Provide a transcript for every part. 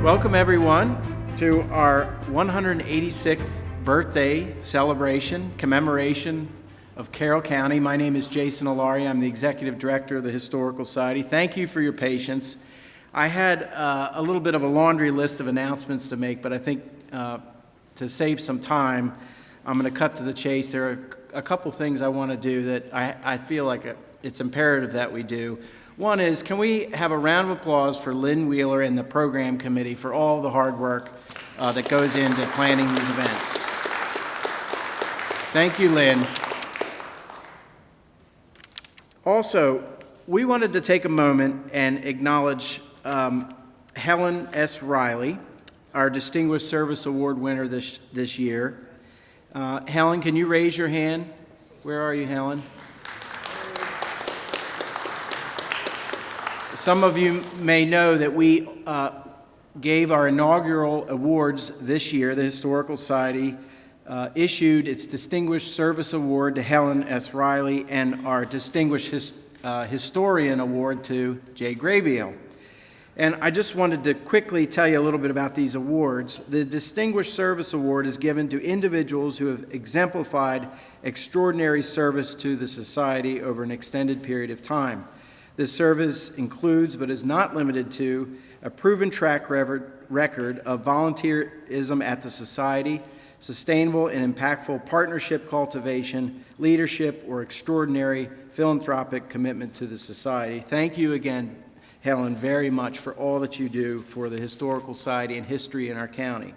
Welcome everyone to our 186th birthday celebration, commemoration of Carroll County. My name is Jason Alaria. I'm the Executive Director of the Historical Society. Thank you for your patience. I had a little bit of a laundry list of announcements to make, but I think to save some time, I'm going to cut to the chase. There are a couple things I want to do that I feel like it's imperative that we do. One is, can we have a round of applause for Lynn Wheeler and the program committee for all the hard work that goes into planning these events. Thank you, Lynn. Also, we wanted to take a moment and acknowledge Helen S. Riley, our Distinguished Service Award winner this year. Helen, can you raise your hand? Where are you, Helen? Some of you may know that we gave our inaugural awards this year. The Historical Society issued its Distinguished Service Award to Helen S. Riley and our Distinguished Historian Award to Jay Graybeal. And I just wanted to quickly tell you a little bit about these awards. The Distinguished Service Award is given to individuals who have exemplified extraordinary service to the Society over an extended period of time. This service includes, but is not limited to, a proven track record of volunteerism at the Society, sustainable and impactful partnership cultivation, leadership, or extraordinary philanthropic commitment to the Society. Thank you again, Helen, very much for all that you do for the Historical Society and history in our county.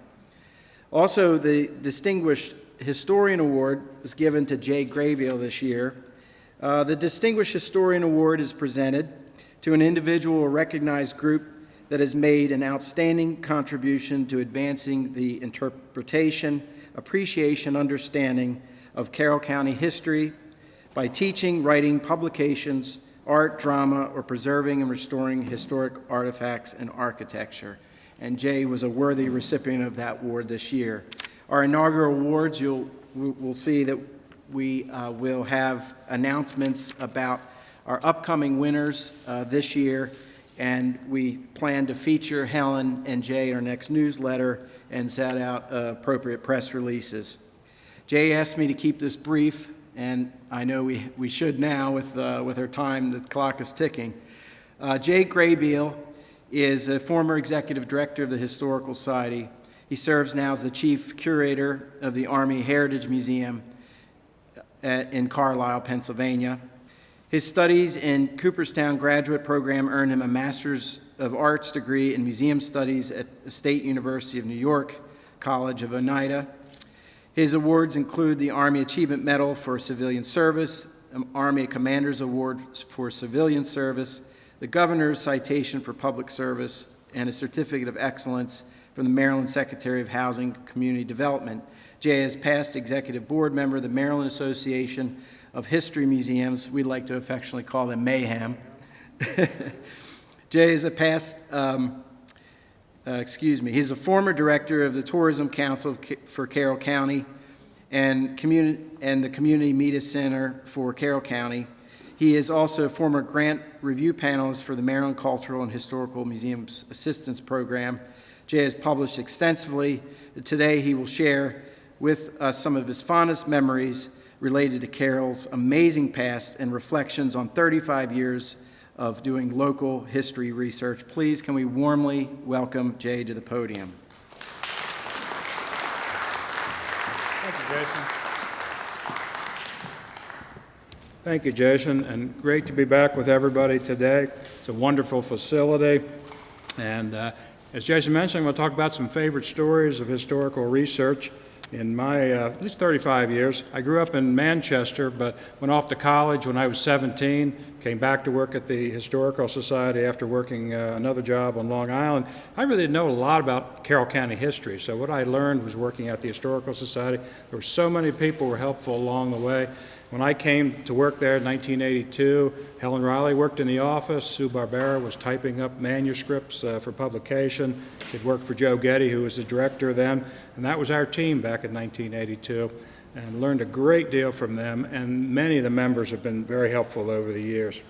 Also, the Distinguished Historian Award was given to Jay Graybeal this year. The Distinguished Historian Award is presented to an individual or recognized group that has made an outstanding contribution to advancing the interpretation, appreciation, understanding of Carroll County history by teaching, writing, publications, art, drama, or preserving and restoring historic artifacts and architecture. And Jay was a worthy recipient of that award this year. Our inaugural awards, we'll see that we will have announcements about our upcoming winners this year, and we plan to feature Helen and Jay in our next newsletter and send out appropriate press releases. Jay asked me to keep this brief, and I know we should now with our time. The clock is ticking. Jay Graybeal is a former executive director of the Historical Society. He serves now as the Chief Curator of the Army Heritage Museum in Carlisle, Pennsylvania. His studies in Cooperstown graduate program earned him a Master's of Arts degree in Museum Studies at the State University of New York College of Oneida. His awards include the Army Achievement Medal for Civilian Service, Army Commander's Award for Civilian Service, the Governor's Citation for Public Service, and a Certificate of Excellence from the Maryland Secretary of Housing and Community Development. Jay is past executive board member of the Maryland Association of History Museums. We like to affectionately call them Mayhem. Jay is a past, he's a former director of the Tourism Council for Carroll County and the Community Media Center for Carroll County. He is also a former grant review panelist for the Maryland Cultural and Historical Museums Assistance Program. Jay has published extensively. Today he will share with us some of his fondest memories related to Carroll's amazing past and reflections on 35 years of doing local history research. Please, can we warmly welcome Jay to the podium. Thank you, Jason. Thank you, Jason, and great to be back with everybody today. It's a wonderful facility, and as Jason mentioned, I'm going to talk about some favorite stories of historical research. In my at least 35 years, I grew up in Manchester, but went off to college when I was 17, came back to work at the Historical Society after working another job on Long Island. I really didn't know a lot about Carroll County history, so what I learned was working at the Historical Society. There were so many people who were helpful along the way. When I came to work there in 1982, Helen Riley worked in the office. Sue Barbera was typing up manuscripts for publication. She'd worked for Joe Getty, who was the director then, and that was our team back in 1982, and learned a great deal from them, and many of the members have been very helpful over the years.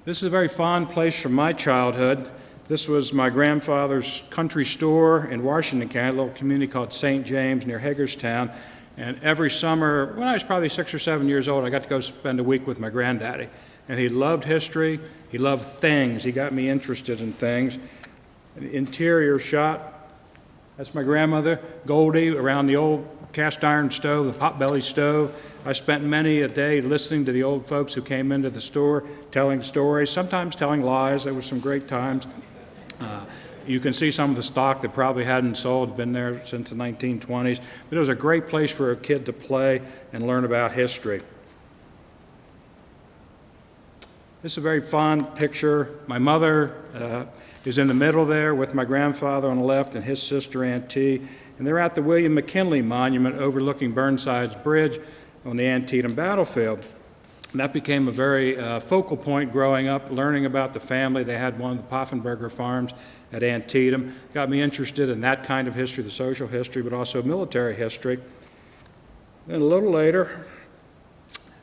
This is a very fond place from my childhood. This was my grandfather's country store in Washington County, a little community called St. James near Hagerstown. And every summer, when I was probably 6 or 7 years old, I got to go spend a week with my granddaddy. And he loved history. He loved things. He got me interested in things. An interior shot. That's my grandmother, Goldie, around the old cast iron stove, the potbelly stove. I spent many a day listening to the old folks who came into the store, telling stories, sometimes telling lies. There were some great times. You can see some of the stock that probably hadn't sold, been there since the 1920s. But it was a great place for a kid to play and learn about history. This is a very fond picture. My mother is in the middle there with my grandfather on the left and his sister, Aunt T. And they're at the William McKinley Monument overlooking Burnside's Bridge on the Antietam battlefield. And that became a very focal point growing up, learning about the family. They had one of the Poffenberger farms at Antietam. Got me interested in that kind of history, the social history, but also military history. Then a little later,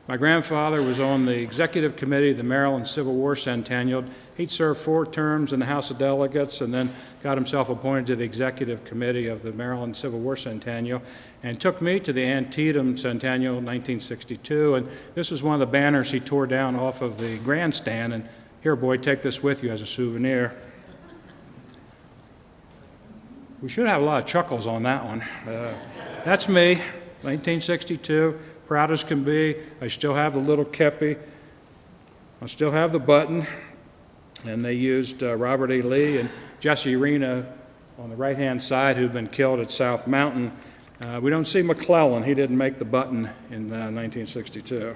my grandfather was on the executive committee of the Maryland Civil War Centennial. He'd served 4 terms in the House of Delegates and then got himself appointed to the executive committee of the Maryland Civil War Centennial and took me to the Antietam Centennial in 1962. And this was one of the banners he tore down off of the grandstand. And here, boy, take this with you as a souvenir. We should have a lot of chuckles on that one. That's me, 1962. Proud as can be. I still have the little kepi. I still have the button. And they used Robert E. Lee and Jesse Reno on the right-hand side, who've been killed at South Mountain. We don't see McClellan. He didn't make the button in 1962.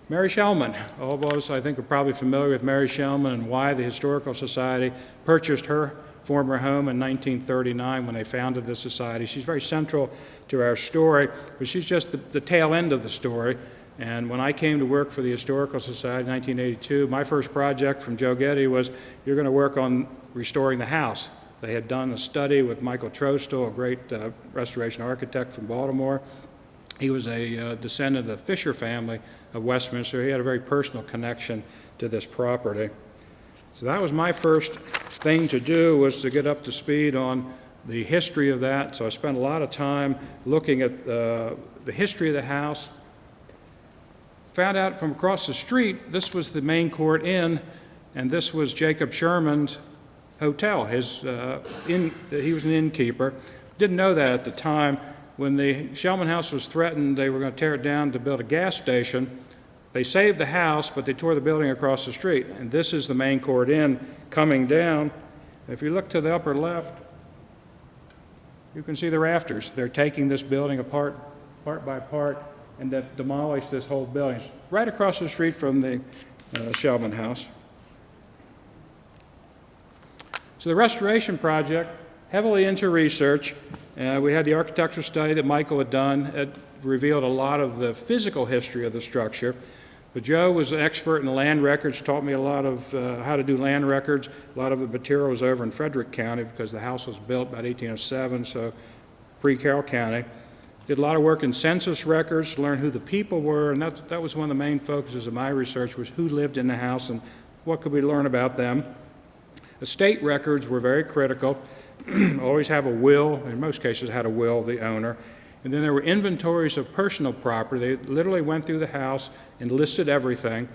Mary Shellman. All of us, I think, are probably familiar with Mary Shellman and why the Historical Society purchased her former home in 1939 when they founded the society. She's very central to our story, but she's just the tail end of the story. And when I came to work for the Historical Society in 1982, my first project from Joe Getty was, you're going to work on restoring the house. They had done a study with Michael Trostel, a great restoration architect from Baltimore. He was a descendant of the Fisher family of Westminster. He had a very personal connection to this property. So that was my first thing to do, was to get up to speed on the history of that. So I spent a lot of time looking at the history of the house. Found out from across the street, this was the Main Court Inn, and this was Jacob Sherman's hotel. He was an innkeeper. Didn't know that at the time. When the Shellman house was threatened, they were going to tear it down to build a gas station. They saved the house, but they tore the building across the street. And this is the Main Court Inn coming down. If you look to the upper left, you can see the rafters. They're taking this building apart, part by part, and they've demolished this whole building. It's right across the street from the Shellman house. So the restoration project, heavily into research. We had the architectural study that Michael had done. It revealed a lot of the physical history of the structure. But Joe was an expert in the land records, taught me a lot of how to do land records. A lot of the material was over in Frederick County because the house was built about 1807, so pre-Carroll County. Did a lot of work in census records to learn who the people were, and that was one of the main focuses of my research, was who lived in the house and what could we learn about them. Estate records were very critical. Always have a will, in most cases had a will of the owner. And then there were inventories of personal property. They literally went through the house and listed everything.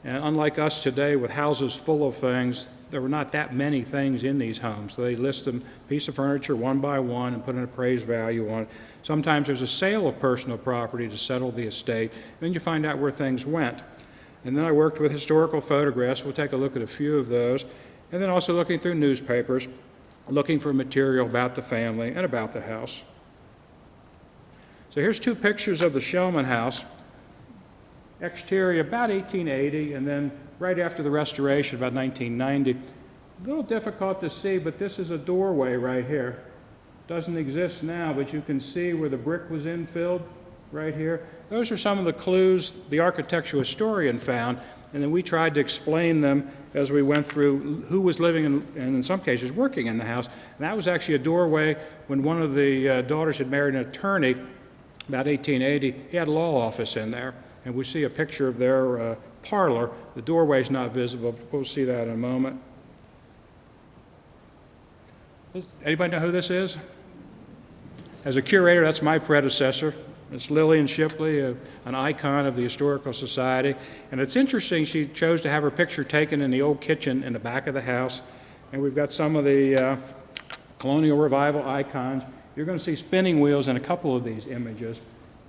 And unlike us today with houses full of things, there were not that many things in these homes. So they list them piece of furniture one by one and put an appraised value on it. Sometimes there's a sale of personal property to settle the estate. Then you find out where things went. And then I worked with historical photographs. We'll take a look at a few of those. And then also looking through newspapers, looking for material about the family and about the house. So here's 2 pictures of the Shellman house. Exterior about 1880, and then right after the restoration, about 1990. A little difficult to see, but this is a doorway right here. Doesn't exist now, but you can see where the brick was infilled right here. Those are some of the clues the architectural historian found, and then we tried to explain them as we went through who was living and in some cases working in the house. And that was actually a doorway when one of the daughters had married an attorney about 1880. He had a law office in there, and we see a picture of their parlor. The doorway is not visible, but we'll see that in a moment. Anybody know who this is? As a curator, that's my predecessor. It's Lillian Shipley, an icon of the Historical Society. And it's interesting, she chose to have her picture taken in the old kitchen in the back of the house. And we've got some of the colonial revival icons. You're going to see spinning wheels in a couple of these images.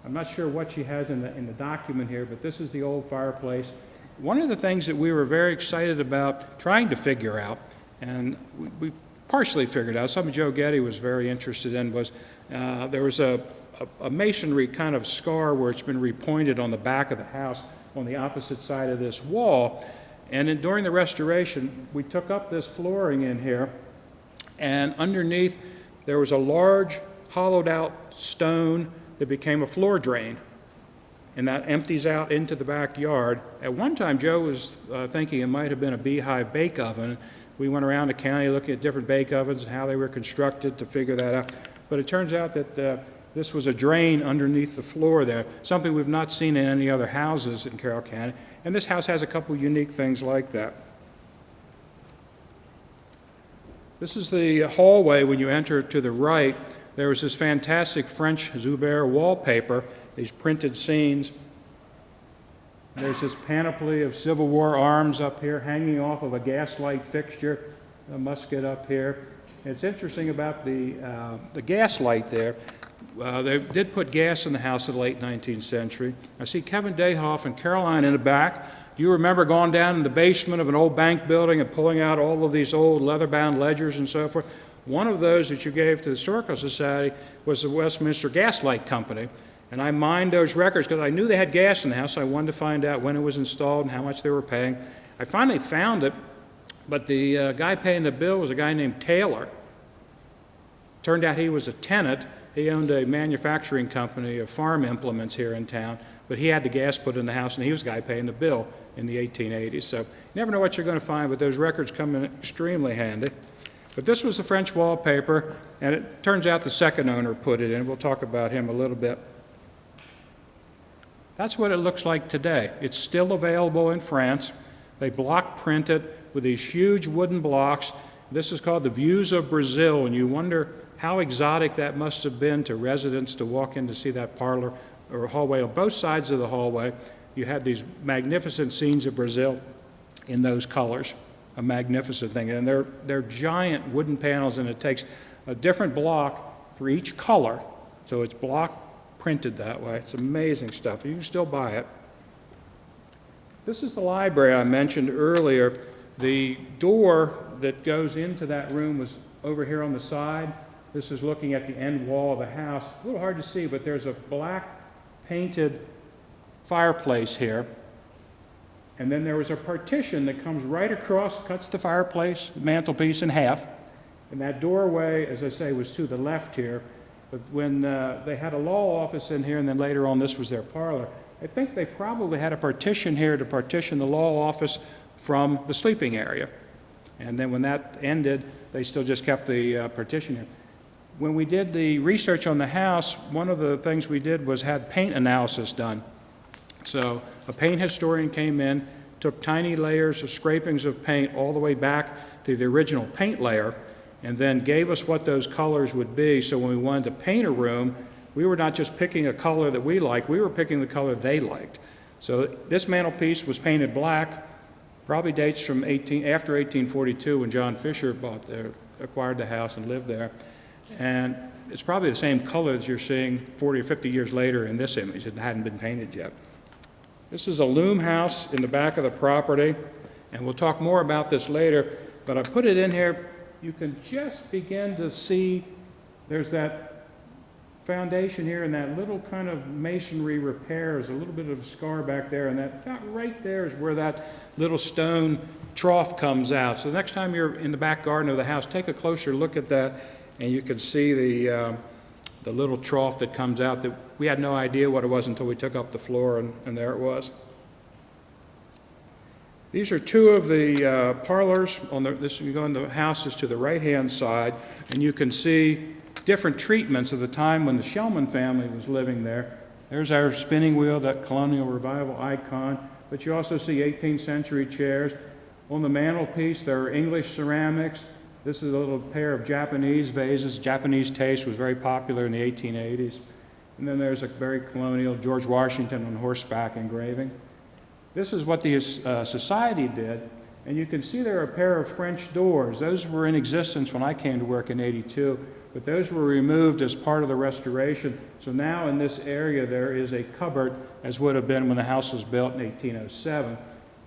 I'm not sure what she has in the document here, but this is the old fireplace. One of the things that we were very excited about trying to figure out, and we partially figured out, something Joe Getty was very interested in, was there was a masonry kind of scar where it's been repointed on the back of the house on the opposite side of this wall. And during the restoration, we took up this flooring in here, and underneath there was a large hollowed out stone that became a floor drain. And that empties out into the backyard. At one time, Joe was thinking it might have been a beehive bake oven. We went around the county looking at different bake ovens and how they were constructed to figure that out. But it turns out that this was a drain underneath the floor there, something we've not seen in any other houses in Carroll County. And this house has a couple unique things like that. This is the hallway when you enter to the right. There was this fantastic French Zuber wallpaper, these printed scenes. There's this panoply of Civil War arms up here hanging off of a gaslight fixture, a musket up here. And it's interesting about the gaslight there. They did put gas in the house in the late 19th century. I see Kevin Dayhoff and Caroline in the back. Do you remember going down in the basement of an old bank building and pulling out all of these old leather-bound ledgers and so forth? One of those that you gave to the Historical Society was the Westminster Gaslight Company. And I mined those records because I knew they had gas in the house. So I wanted to find out when it was installed and how much they were paying. I finally found it, but the guy paying the bill was a guy named Taylor. Turned out he was a tenant. He owned a manufacturing company of farm implements here in town, but he had the gas put in the house, and he was the guy paying the bill in the 1880s. So you never know what you're going to find, but those records come in extremely handy. But this was the French wallpaper, and it turns out the second owner put it in. We'll talk about him a little bit. That's what it looks like today. It's still available in France. They block print it with these huge wooden blocks. This is called the Views of Brazil, and you wonder how exotic that must have been to residents to walk in to see that parlor or hallway. On both sides of the hallway, you had these magnificent scenes of Brazil in those colors, a magnificent thing. And they're giant wooden panels, and it takes a different block for each color, so it's block printed that way. It's amazing stuff. You can still buy it. This is the library I mentioned earlier. The door that goes into that room was over here on the side. This is looking at the end wall of the house. A little hard to see, but there's a black painted fireplace here. And then there was a partition that comes right across, cuts the fireplace, mantelpiece in half. And that doorway, as I say, was to the left here. But when they had a law office in here, and then later on this was their parlor, I think they probably had a partition here to partition the law office from the sleeping area. And then when that ended, they still just kept the partition here. When we did the research on the house, one of the things we did was had paint analysis done. So a paint historian came in, took tiny layers of scrapings of paint all the way back to the original paint layer, and then gave us what those colors would be. So when we wanted to paint a room, we were not just picking a color that we liked, we were picking the color they liked. So this mantelpiece was painted black, probably dates from after 1842 when John Fisher acquired the house and lived there. And it's probably the same color as you're seeing 40 or 50 years later in this image. It hadn't been painted yet. This is a loom house in the back of the property, and we'll talk more about this later, but I put it in here. You can just begin to see there's that foundation here and that little kind of masonry repairs, a little bit of a scar back there, and that right there is where that little stone trough comes out. So the next time you're in the back garden of the house, take a closer look at that, and you can see the little trough that comes out that we had no idea what it was until we took up the floor, and there it was. These are two of the parlors. You go in the house is to the right-hand side, and you can see different treatments of the time when the Shellman family was living there. There's our spinning wheel, that colonial revival icon. but you also see 18th century chairs. On the mantelpiece, there are English ceramics. This is a little pair of Japanese vases. Japanese taste was very popular in the 1880s. And then there's a very colonial George Washington on horseback engraving. This is what the society did, and you can see there are a pair of French doors. Those were in existence when I came to work in '82, but those were removed as part of the restoration. So now in this area there is a cupboard, as would have been when the house was built in 1807.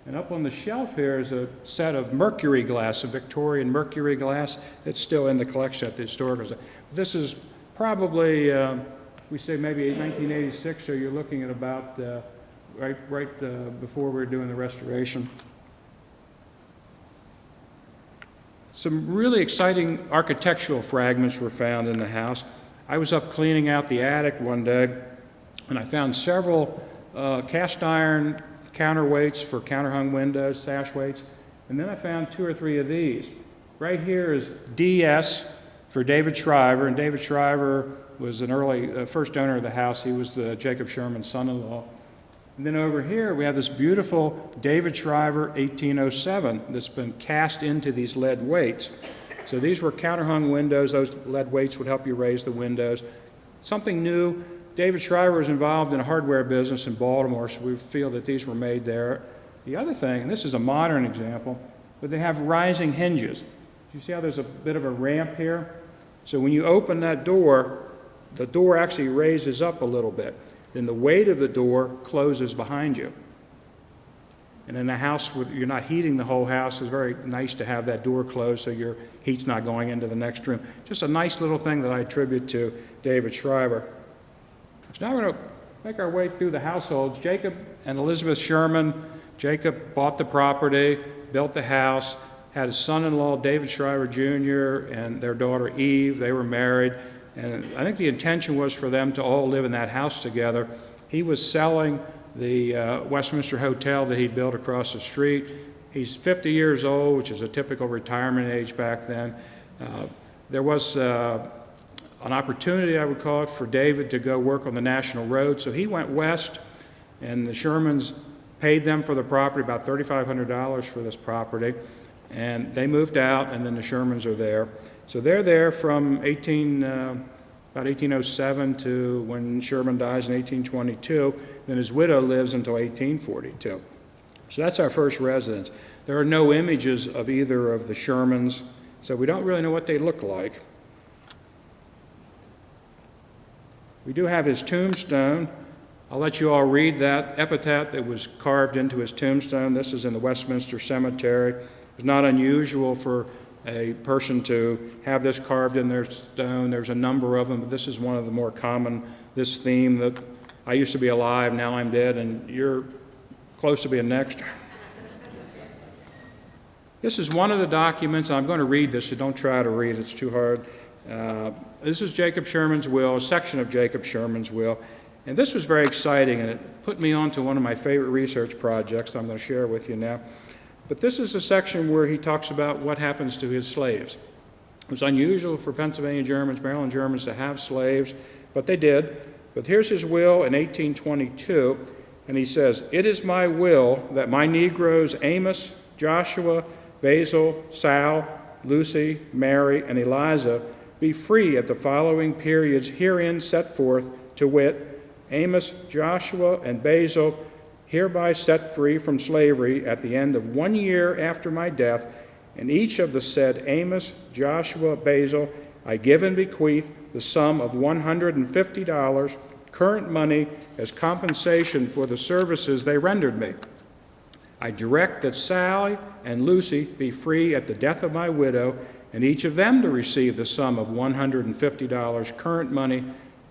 And up on the shelf here is a set of mercury glass, a Victorian mercury glass that's still in the collection at the historical site. This is probably, we say maybe 1986, so you're looking at about right before we were doing the restoration. Some really exciting architectural fragments were found in the house. I was up cleaning out the attic one day, and I found several cast iron counterweights for counterhung windows, sash weights, and then I found 2 or 3 of these. Right here is DS for David Shriver, and David Shriver was an early first owner of the house. He was the Jacob Sherman's son-in-law. And then over here we have this beautiful David Shriver 1807 that's been cast into these lead weights. So these were counterhung windows. Those lead weights would help you raise the windows. Something new. David Shriver was involved in a hardware business in Baltimore, so we feel that these were made there. The other thing, and this is a modern example, but they have rising hinges. You see how there's a bit of a ramp here? So when you open that door, the door actually raises up a little bit. Then the weight of the door closes behind you. And in a house where you're not heating the whole house, it's very nice to have that door closed so your heat's not going into the next room. Just a nice little thing that I attribute to David Shriver. So now we're going to make our way through the households. Jacob and Elizabeth Sherman. Jacob bought the property, built the house, had a son-in-law, David Shriver Jr., and their daughter Eve. They were married, and I think the intention was for them to all live in that house together. He was selling the Westminster Hotel that he'd built across the street. He's 50 years old, which is a typical retirement age back then. There was an opportunity, I would call it, for David to go work on the National Road. So he went west, and the Shermans paid them for the property, about $3,500 for this property. And they moved out, and then the Shermans are there. So they're there from about 1807 to when Sherman dies in 1822. Then his widow lives until 1842. So that's our first residence. There are no images of either of the Shermans, so we don't really know what they look like. We do have his tombstone. I'll let you all read that epitaph that was carved into his tombstone. This is in the Westminster Cemetery. It's not unusual for a person to have this carved in their stone. There's a number of them, but this is one of the more common, this theme that I used to be alive, now I'm dead, and you're close to being next. This is one of the documents, and I'm going to read this, so don't try to read, it's too hard. This is Jacob Sherman's will, a section of Jacob Sherman's will, and this was very exciting, and it put me on to one of my favorite research projects I'm going to share with you now. But this is a section where he talks about what happens to his slaves. It was unusual for Pennsylvania Germans, Maryland Germans to have slaves, but they did. But here's his will in 1822, and he says, "It is my will that my Negroes Amos, Joshua, Basil, Sal, Lucy, Mary, and Eliza be free at the following periods herein set forth, to wit, Amos, Joshua, and Basil, hereby set free from slavery at the end of 1 year after my death, and each of the said Amos, Joshua, Basil, I give and bequeath the sum of $150, current money, as compensation for the services they rendered me. I direct that Sally and Lucy be free at the death of my widow, and each of them to receive the sum of $150 current money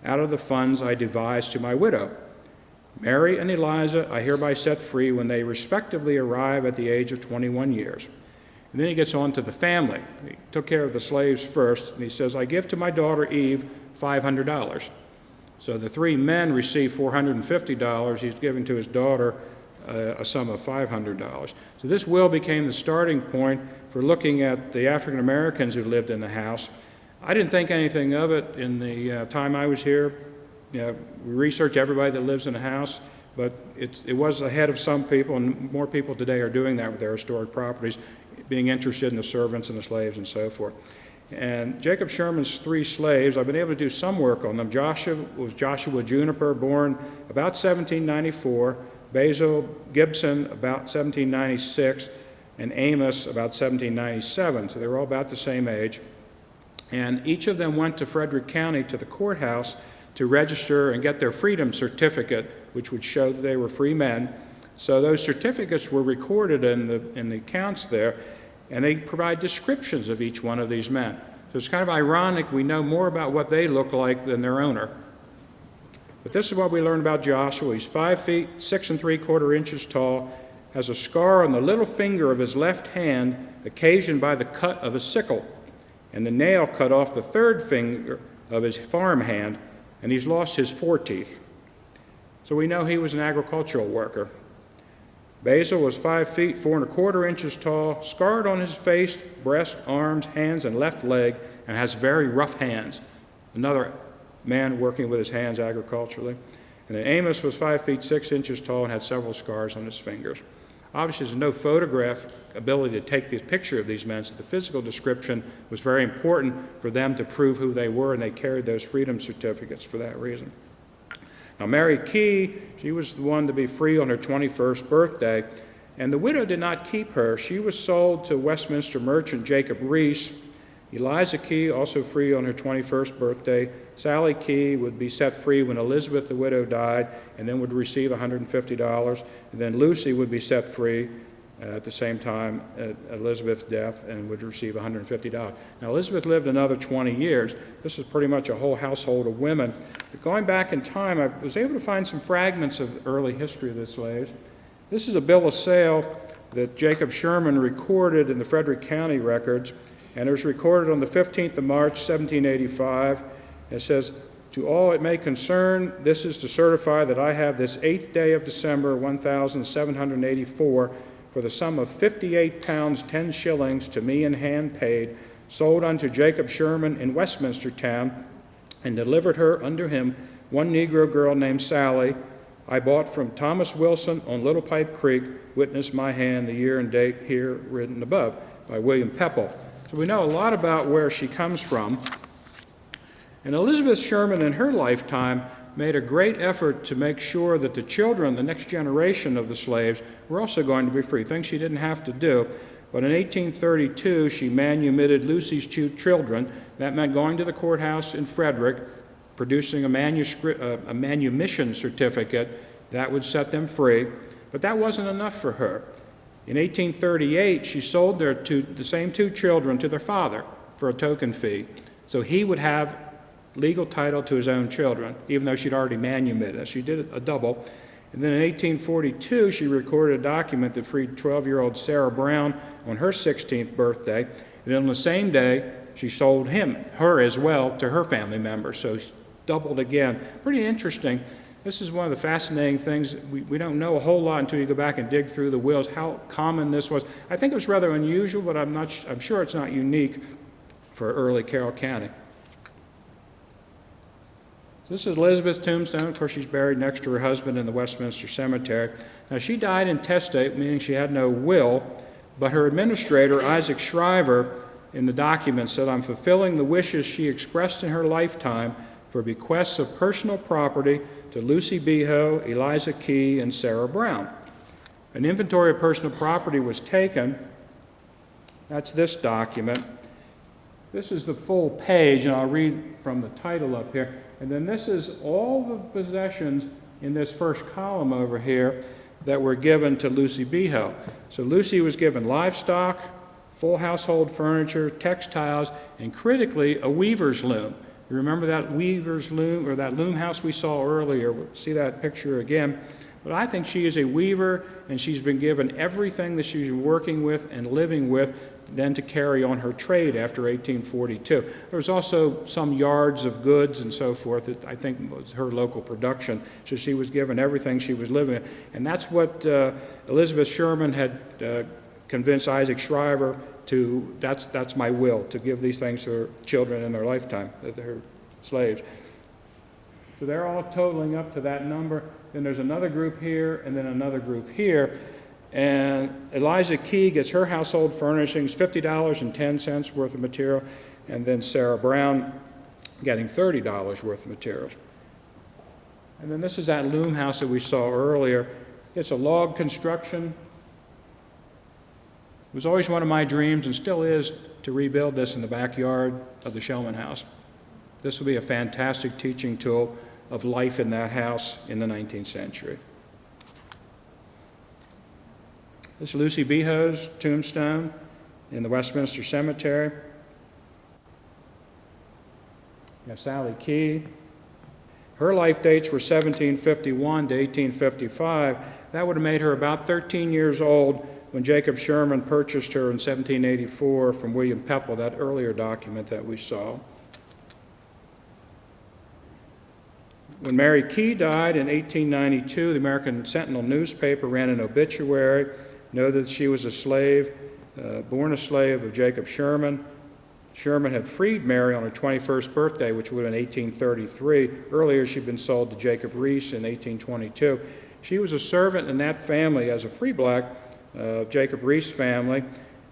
out of the funds I devised to my widow. Mary and Eliza I hereby set free when they respectively arrive at the age of 21 years. And then he gets on to the family. He took care of the slaves first, and he says, I give to my daughter Eve $500. So the 3 men receive $450. He's giving to his daughter a sum of $500. So this will became the starting point for looking at the African Americans who lived in the house. I didn't think anything of it in the time I was here. You know, we research everybody that lives in a house. but it was ahead of some people, and more people today are doing that with their historic properties, being interested in the servants and the slaves and so forth. And Jacob Sherman's 3 slaves, I've been able to do some work on them. Joshua was Joshua Juniper, born about 1794, Basil Gibson about 1796, and Amos about 1797. So they were all about the same age. And each of them went to Frederick County to the courthouse to register and get their freedom certificate, which would show that they were free men. So those certificates were recorded in the accounts there, and they provide descriptions of each one of these men. So it's kind of ironic, we know more about what they look like than their owner. But this is what we learn about Joshua. He's 5 feet, 6 3/4 inches tall, has a scar on the little finger of his left hand occasioned by the cut of a sickle, and the nail cut off the 3rd finger of his farm hand, and he's lost his 4 teeth. So we know he was an agricultural worker. Basil was 5 feet, 4 1/4 inches tall, scarred on his face, breast, arms, hands, and left leg, and has very rough hands. Another man working with his hands agriculturally. And then Amos was 5 feet 6 inches tall and had several scars on his fingers. Obviously, there's no photograph ability to take this picture of these men, so the physical description was very important for them to prove who they were, and they carried those freedom certificates for that reason. Now, Mary Key, she was the one to be free on her 21st birthday, and the widow did not keep her. She was sold to Westminster merchant Jacob Reese. Eliza Key, also free on her 21st birthday. Sally Key would be set free when Elizabeth, the widow, died, and then would receive $150. And then Lucy would be set free at the same time at Elizabeth's death and would receive $150. Now, Elizabeth lived another 20 years. This is pretty much a whole household of women. But going back in time, I was able to find some fragments of early history of the slaves. This is a bill of sale that Jacob Sherman recorded in the Frederick County records, and it was recorded on the 15th of March, 1785. It says, "To all it may concern, this is to certify that I have this 8th day of December, 1784, for the sum of 58 pounds 10 shillings to me in hand paid, sold unto Jacob Sherman in Westminster town, and delivered her unto him one Negro girl named Sally. I bought from Thomas Wilson on Little Pipe Creek, witness my hand, the year and date here written above, by William Pepple." So we know a lot about where she comes from. And Elizabeth Sherman in her lifetime made a great effort to make sure that the children, the next generation of the slaves, were also going to be free, things she didn't have to do. But in 1832, she manumitted Lucy's 2 children. That meant going to the courthouse in Frederick, producing a manumission certificate that would set them free. But that wasn't enough for her. In 1838, she sold the same 2 children to their father for a token fee, so he would have legal title to his own children, even though she'd already manumitted. She did a double. And then in 1842, she recorded a document that freed 12-year-old Sarah Brown on her 16th birthday. And then on the same day, she sold her as well, to her family members. So she doubled again. Pretty interesting. This is one of the fascinating things. We don't know a whole lot until you go back and dig through the wills, how common this was. I think it was rather unusual, but I'm sure it's not unique for early Carroll County. This is Elizabeth's tombstone. Of course, she's buried next to her husband in the Westminster Cemetery. Now, she died intestate, meaning she had no will, but her administrator, Isaac Shriver, in the document said, "I'm fulfilling the wishes she expressed in her lifetime for bequests of personal property to Lucy Beho, Eliza Key, and Sarah Brown." An inventory of personal property was taken. That's this document. This is the full page, and I'll read from the title up here. And then this is all the possessions in this first column over here that were given to Lucy Beho. So Lucy was given livestock, full household furniture, textiles, and critically, a weaver's loom. You remember that weaver's loom, or that loom house we saw earlier? We'll see that picture again. But I think she is a weaver, and she's been given everything that she's been working with and living with then to carry on her trade after 1842. There was also some yards of goods and so forth that I think was her local production, so she was given everything she was living in. And that's what Elizabeth Sherman had convinced Isaac Shriver to, that's my will, to give these things to her children in their lifetime, her slaves. So they're all totaling up to that number. Then there's another group here, and then another group here. And Eliza Key gets her household furnishings, $50.10 worth of material, and then Sarah Brown getting $30 worth of materials. And then this is that loom house that we saw earlier. It's a log construction. It was always one of my dreams, and still is, to rebuild this in the backyard of the Shellman house. This will be a fantastic teaching tool of life in that house in the 19th century. This is Lucy Beho's tombstone in the Westminster Cemetery. You have Sally Key. Her life dates were 1751 to 1855. That would have made her about 13 years old when Jacob Sherman purchased her in 1784 from William Pepple, that earlier document that we saw. When Mary Key died in 1892, the American Sentinel newspaper ran an obituary, noted that she was a slave, born a slave of Jacob Sherman. Sherman had freed Mary on her 21st birthday, which would have been 1833. Earlier, she'd been sold to Jacob Riis in 1822. She was a servant in that family as a free black, Jacob Riis family,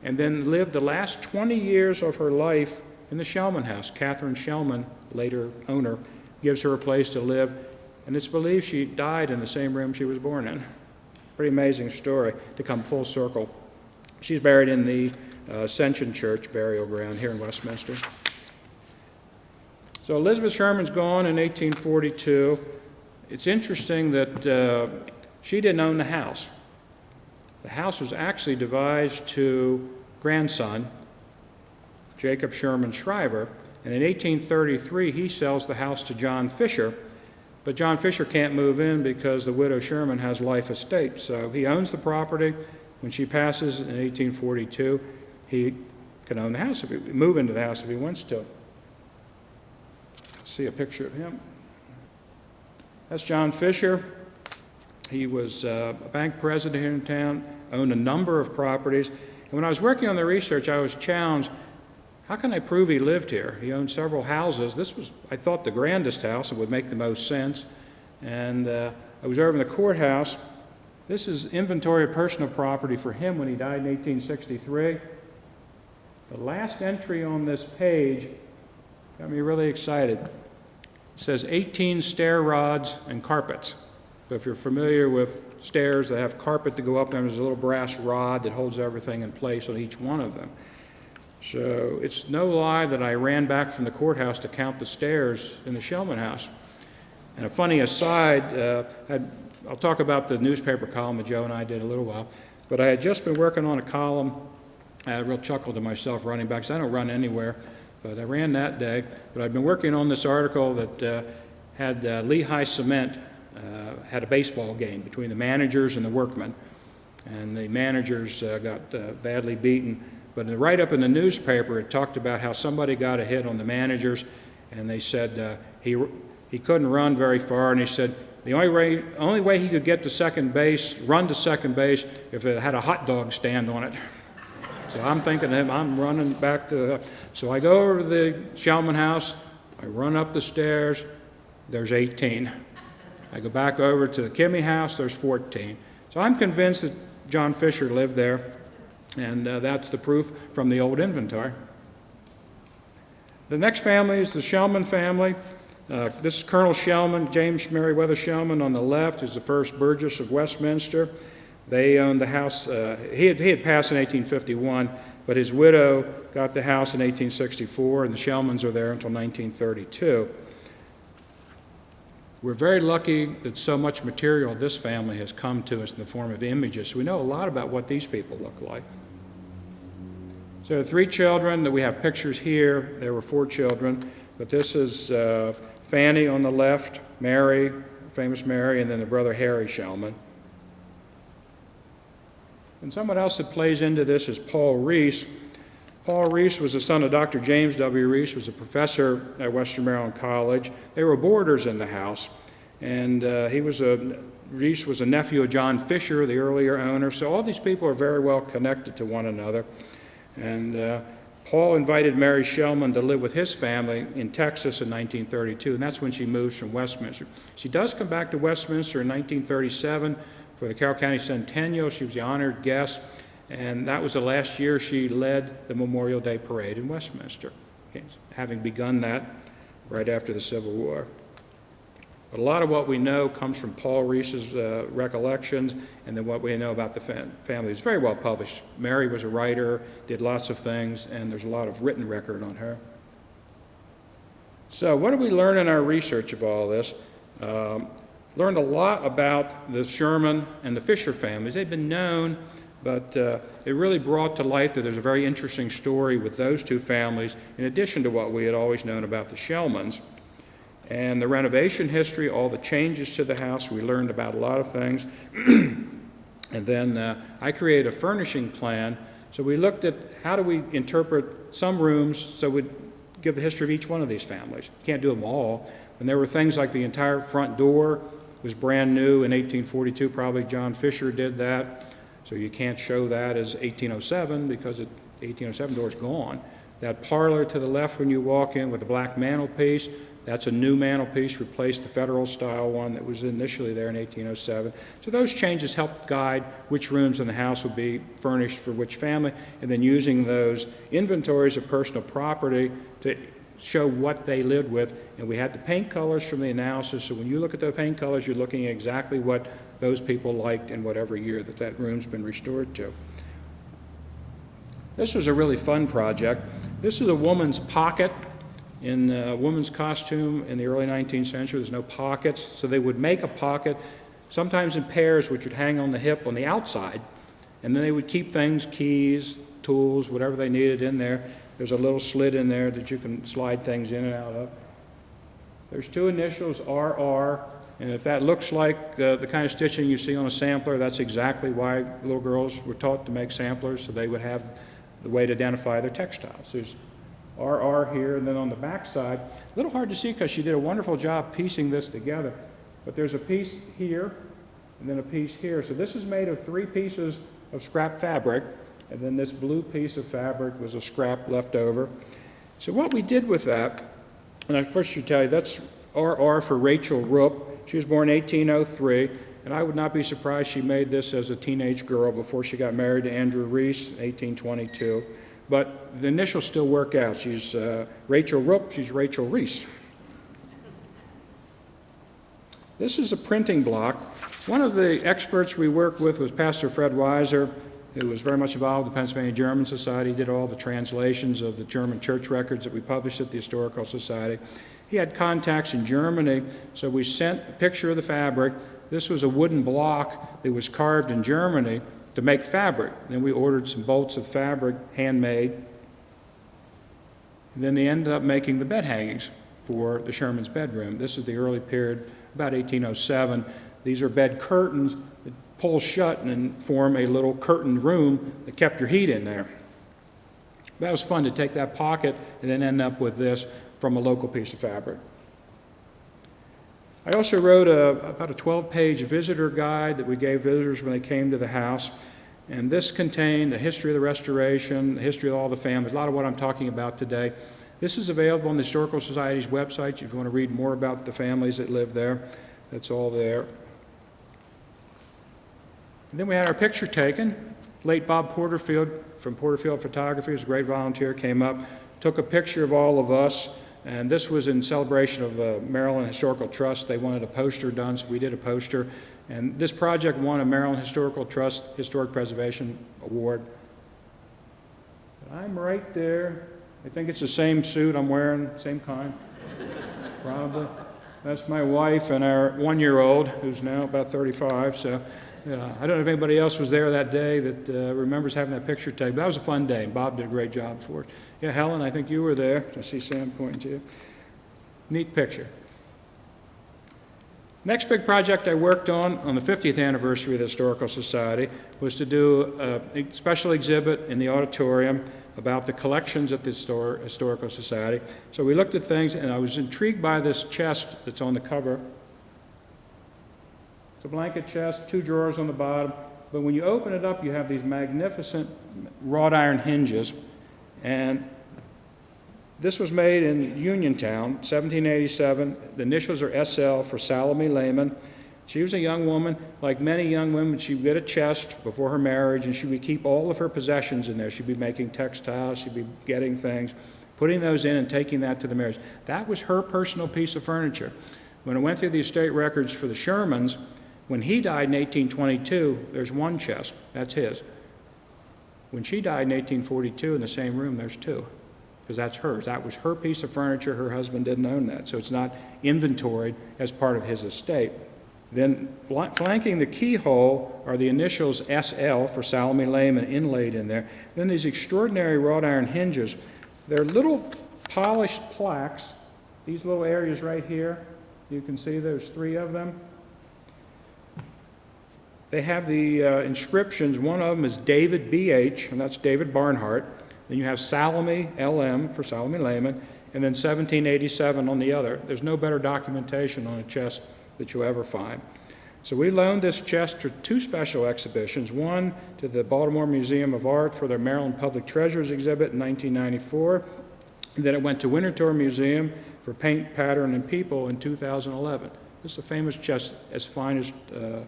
and then lived the last 20 years of her life in the Shellman house. Catherine Shellman, later owner, gives her a place to live, and it's believed she died in the same room she was born in. Pretty amazing story to come full circle. She's buried in the Ascension Church burial ground here in Westminster. So Elizabeth Sherman's gone in 1842. It's interesting that she didn't own the house. The house was actually devised to grandson, Jacob Sherman Shriver, and in 1833 he sells the house to John Fisher, but John Fisher can't move in because the widow Sherman has life estate, so he owns the property. When she passes in 1842, he can own the house, move into the house if he wants to. See a picture of him. That's John Fisher. He was a bank president here in town, owned a number of properties. And when I was working on the research, I was challenged, how can I prove he lived here? He owned several houses. This was, I thought, the grandest house. It would make the most sense. And I was over in the courthouse. This is inventory of personal property for him when he died in 1863. The last entry on this page got me really excited. It says 18 stair rods and carpets. So if you're familiar with stairs that have carpet to go up them, there's a little brass rod that holds everything in place on each one of them. So it's no lie that I ran back from the courthouse to count the stairs in the Shellman house. And a funny aside, I'll talk about the newspaper column that Joe and I did a little while, but I had just been working on a column. I had a real chuckle to myself running back, because I don't run anywhere, but I ran that day. But I'd been working on this article that had Lehigh Cement had a baseball game between the managers and the workmen, and the managers got badly beaten. But right up in the newspaper, it talked about how somebody got a hit on the managers, and they said he couldn't run very far, and he said the only way he could get to second base, run to second base, if it had a hot dog stand on it. So I'm thinking of him, I'm running back to, so I go over to the Shellman house, I run up the stairs, there's 18. I go back over to the Kimmy house, there's 14. So I'm convinced that John Fisher lived there, and that's the proof from the old inventory. The next family is the Shellman family. This is Colonel Shellman, James Meriwether Shellman on the left, who's the first Burgess of Westminster. They owned the house. He had passed in 1851, but his widow got the house in 1864, and the Shellmans were there until 1932. We're very lucky that so much material of this family has come to us in the form of images, so we know a lot about what these people look like. So 3 children, that we have pictures here. There were 4 children, but this is Fanny on the left, Mary, famous Mary, and then the brother Harry Shellman. And someone else that plays into this is Paul Reese. Paul Reese was the son of Dr. James W. Reese, was a professor at Western Maryland College. They were boarders in the house, and Reese was a nephew of John Fisher, the earlier owner. So all these people are very well connected to one another. And Paul invited Mary Shellman to live with his family in Texas in 1932, and that's when she moves from Westminster. She does come back to Westminster in 1937 for the Carroll County Centennial. She was the honored guest, and that was the last year she led the Memorial Day Parade in Westminster, having begun that right after the Civil War. But a lot of what we know comes from Paul Reese's recollections, and then what we know about the family is very well published. Mary was a writer, did lots of things, and there's a lot of written record on her. So what did we learn in our research of all this? Learned a lot about the Sherman and the Fisher families. They've been known, but it really brought to light that there's a very interesting story with those two families, in addition to what we had always known about the Shellmans. And the renovation history, all the changes to the house, we learned about a lot of things. And then I created a furnishing plan. So we looked at how do we interpret some rooms so we'd give the history of each one of these families. You can't do them all. And there were things like the entire front door was brand new in 1842. Probably John Fisher did that. So you can't show that as 1807 because the 1807 door is gone. That parlor to the left when you walk in with the black mantelpiece, that's a new mantelpiece, replaced the Federal-style one that was initially there in 1807. So those changes helped guide which rooms in the house would be furnished for which family, and then using those inventories of personal property to show what they lived with. And we had the paint colors from the analysis, so when you look at the paint colors, you're looking at exactly what those people liked in whatever year that room's been restored to. This was a really fun project. This is a woman's pocket. In a woman's costume in the early 19th century, there's no pockets, so they would make a pocket, sometimes in pairs, which would hang on the hip on the outside, and then they would keep things, keys, tools, whatever they needed in there. There's a little slit in there that you can slide things in and out of. There's two initials, RR, and if that looks like the kind of stitching you see on a sampler, that's exactly why little girls were taught to make samplers, so they would have the way to identify their textiles. There's RR here, and then on the back side, a little hard to see because she did a wonderful job piecing this together, but there's a piece here and then a piece here. So this is made of 3 pieces of scrap fabric, and then this blue piece of fabric was a scrap left over. So what we did with that, and I first should tell you, that's RR for Rachel Rupp. She was born in 1803, and I would not be surprised she made this as a teenage girl before she got married to Andrew Reese in 1822. But the initials still work out. She's Rachel Rupp, she's Rachel Reese. This is a printing block. One of the experts we worked with was Pastor Fred Weiser, who was very much involved with the Pennsylvania German Society. He did all the translations of the German church records that we published at the Historical Society. He had contacts in Germany, so we sent a picture of the fabric. This was a wooden block that was carved in Germany to make fabric. Then we ordered some bolts of fabric, handmade. And then they ended up making the bed hangings for the Sherman's bedroom. This is the early period, about 1807. These are bed curtains that pull shut and form a little curtained room that kept your heat in there. That was fun to take that pocket and then end up with this from a local piece of fabric. I also wrote about a 12-page visitor guide that we gave visitors when they came to the house, and this contained the history of the restoration, the history of all the families, a lot of what I'm talking about today. This is available on the Historical Society's website if you want to read more about the families that live there. That's all there. And then we had our picture taken. Late Bob Porterfield from Porterfield Photography, who's a great volunteer, came up, took a picture of all of us. And this was in celebration of Maryland Historical Trust. They wanted a poster done, so we did a poster. And this project won a Maryland Historical Trust Historic Preservation Award. I'm right there. I think it's the same suit I'm wearing, same kind, probably. That's my wife and our 1-year-old, who's now about 35. So I don't know if anybody else was there that day that remembers having that picture taken. But that was a fun day, and Bob did a great job for it. Yeah, Helen, I think you were there. I see Sam pointing to you. Neat picture. Next big project I worked on the 50th anniversary of the Historical Society was to do a special exhibit in the auditorium about the collections at the Historical Society. So we looked at things, and I was intrigued by this chest that's on the cover. It's a blanket chest, 2 drawers on the bottom, but when you open it up, you have these magnificent wrought iron hinges. And This was made in Uniontown, 1787. The initials are SL for Salome Lehman. She was a young woman. Like many young women, she would get a chest before her marriage, and she would keep all of her possessions in there. She'd be making textiles, she'd be getting things, putting those in and taking that to the marriage. That was her personal piece of furniture. When I went through the estate records for the Shermans, when he died in 1822, there's one chest. That's his. When she died in 1842 in the same room, there's two, because that's hers. That was her piece of furniture. Her husband didn't own that, so it's not inventoried as part of his estate. Then flanking the keyhole are the initials SL for Salome Lehman inlaid in there. Then these extraordinary wrought iron hinges. They're little polished plaques, these little areas right here. You can see there's 3 of them. They have the inscriptions. One of them is David B.H., and that's David Barnhart. Then you have Salome, L.M. for Salome Lehman, and then 1787 on the other. There's no better documentation on a chest that you'll ever find. So we loaned this chest to 2 special exhibitions, one to the Baltimore Museum of Art for their Maryland Public Treasures exhibit in 1994, and then it went to Winterthur Museum for Paint, Pattern, and People in 2011. This is a famous chest, as fine as a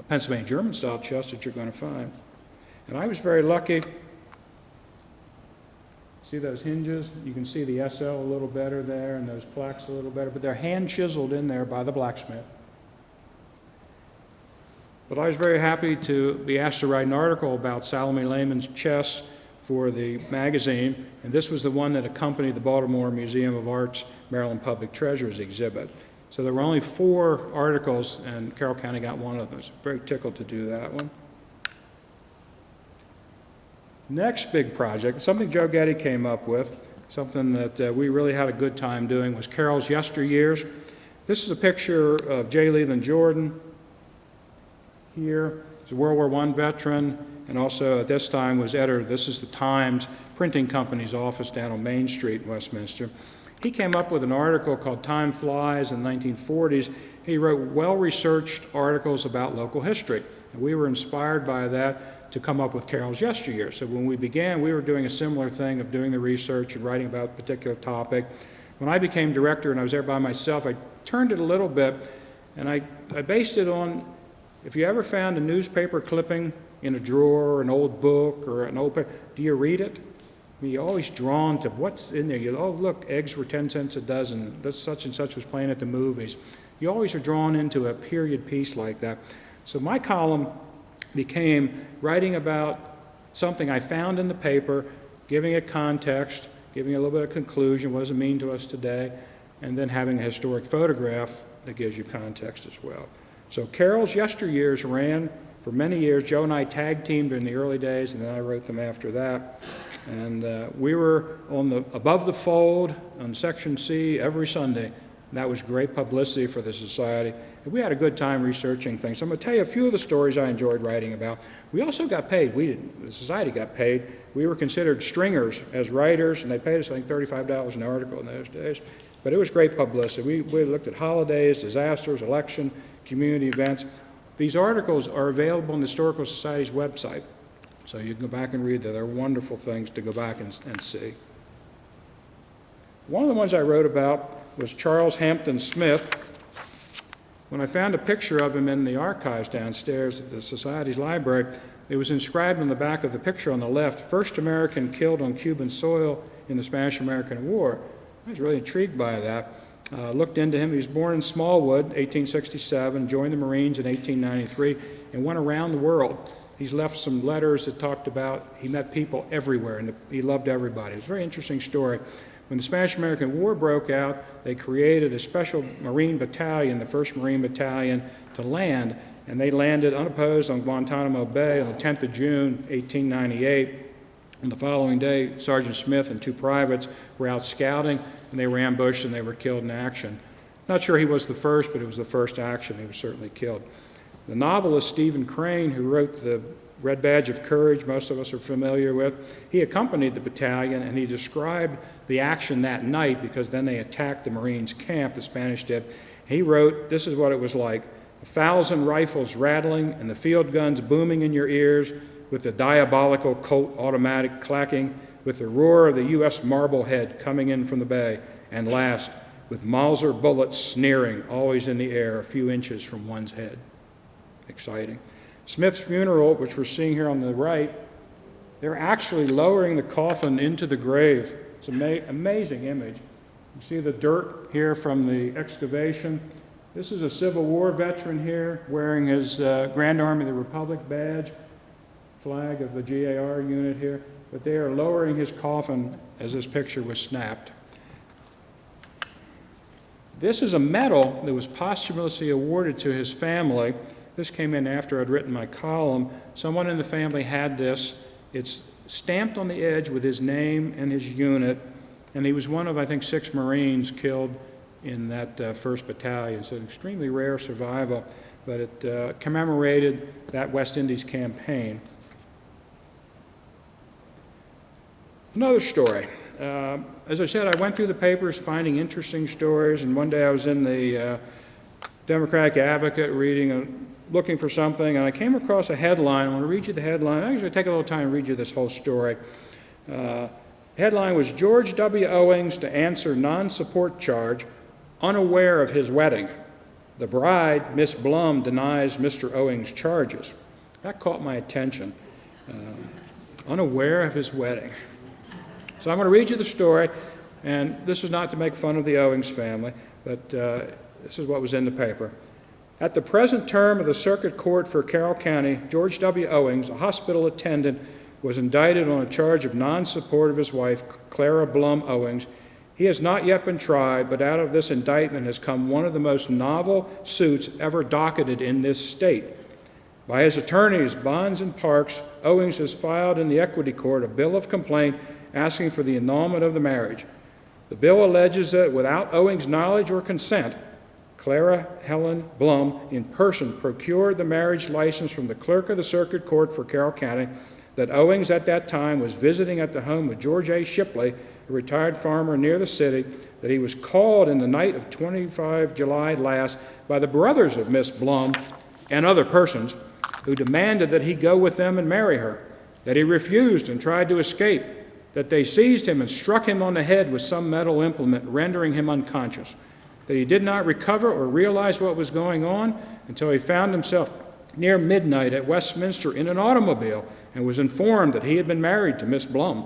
Pennsylvania German-style chest that you're going to find. And I was very lucky. See those hinges? You can see the SL a little better there and those plaques a little better, but they're hand chiseled in there by the blacksmith. But I was very happy to be asked to write an article about Salome Lehman's chest for the magazine, and this was the one that accompanied the Baltimore Museum of Art's Maryland Public Treasures exhibit. So there were only 4 articles, and Carroll County got one of them. I was very tickled to do that one. Next big project, something Joe Getty came up with, something that we really had a good time doing, was Carroll's Yesteryears. This is a picture of J. Leland Jordan here. He's a World War I veteran, and also at this time was editor. This is the Times Printing Company's office down on Main Street in Westminster. He came up with an article called Time Flies in the 1940s. He wrote well-researched articles about local history, and we were inspired by that to come up with Carroll's Yesteryear. So when we began, we were doing a similar thing of doing the research and writing about a particular topic. When I became director and I was there by myself, I turned it a little bit, and I based it on, if you ever found a newspaper clipping in a drawer, or an old book, or an old paper, do you read it? I mean, you're always drawn to what's in there. Oh, look, eggs were 10 cents a dozen. This such and such was playing at the movies. You always are drawn into a period piece like that. So my column became writing about something I found in the paper, giving it context, giving it a little bit of conclusion, what does it mean to us today, and then having a historic photograph that gives you context as well. So Carroll's Yesteryears ran for many years. Joe and I tag teamed in the early days, and then I wrote them after that. And we were on the Above the Fold on Section C every Sunday. And that was great publicity for the society. And we had a good time researching things. So I'm going to tell you a few of the stories I enjoyed writing about. We also got paid. The society got paid. We were considered stringers as writers, and they paid us, I think, $35 an article in those days. But it was great publicity. We looked at holidays, disasters, election, community events. These articles are available on the Historical Society's website. So you can go back and read them. They're wonderful things to go back and see. One of the ones I wrote about was Charles Hampton Smith. When I found a picture of him in the archives downstairs at the Society's library, it was inscribed on the back of the picture on the left, "First American killed on Cuban soil in the Spanish-American War." I was really intrigued by that. Looked into him. He was born in Smallwood, 1867, joined the Marines in 1893, and went around the world. He's left some letters that talked about he met people everywhere, and he loved everybody. It was a very interesting story. When the Spanish-American War broke out, they created a special Marine battalion, the 1st Marine Battalion, to land, and they landed unopposed on Guantanamo Bay on the 10th of June, 1898. And the following day, Sergeant Smith and 2 privates were out scouting, and they were ambushed and they were killed in action. Not sure he was the first, but it was the first action. He was certainly killed. The novelist Stephen Crane, who wrote The Red Badge of Courage, most of us are familiar with, he accompanied the battalion, and he described the action that night, because then they attacked the Marines' camp, the Spanish did. He wrote, this is what it was like: 1,000 rifles rattling and the field guns booming in your ears, with the diabolical Colt automatic clacking with the roar of the U.S. Marblehead coming in from the bay, and last, with Mauser bullets sneering, always in the air, a few inches from one's head. Exciting. Smith's funeral, which we're seeing here on the right, they're actually lowering the coffin into the grave. It's an amazing image. You see the dirt here from the excavation. This is a Civil War veteran here wearing his Grand Army of the Republic badge, flag of the GAR unit here, but they are lowering his coffin as this picture was snapped. This is a medal that was posthumously awarded to his family. This came in after I'd written my column. Someone in the family had this. It's stamped on the edge with his name and his unit, and he was one of, I think, 6 Marines killed in that 1st Battalion. It's an extremely rare survival, but it commemorated that West Indies campaign. Another story. As I said, I went through the papers finding interesting stories, and one day I was in the Democratic Advocate looking for something, and I came across a headline. I want to read you the headline. I'm going to take a little time and read you this whole story. The headline was, George W. Owings to answer non-support charge, unaware of his wedding. The bride, Miss Blum, denies Mr. Owings' charges. That caught my attention. Unaware of his wedding. So I'm going to read you the story, and this is not to make fun of the Owings family, but this is what was in the paper. At the present term of the Circuit Court for Carroll County, George W. Owings, a hospital attendant, was indicted on a charge of non-support of his wife, Clara Blum Owings. He has not yet been tried, but out of this indictment has come one of the most novel suits ever docketed in this state. By his attorneys, Bonds and Parks, Owings has filed in the Equity Court a bill of complaint asking for the annulment of the marriage. The bill alleges that without Owings' knowledge or consent, Clara Helen Blum in person procured the marriage license from the clerk of the Circuit Court for Carroll County, that Owings at that time was visiting at the home of George A. Shipley, a retired farmer near the city, that he was called in the night of 25 July last by the brothers of Miss Blum and other persons who demanded that he go with them and marry her, that he refused and tried to escape, that they seized him and struck him on the head with some metal implement, rendering him unconscious, that he did not recover or realize what was going on until he found himself near midnight at Westminster in an automobile and was informed that he had been married to Miss Blum,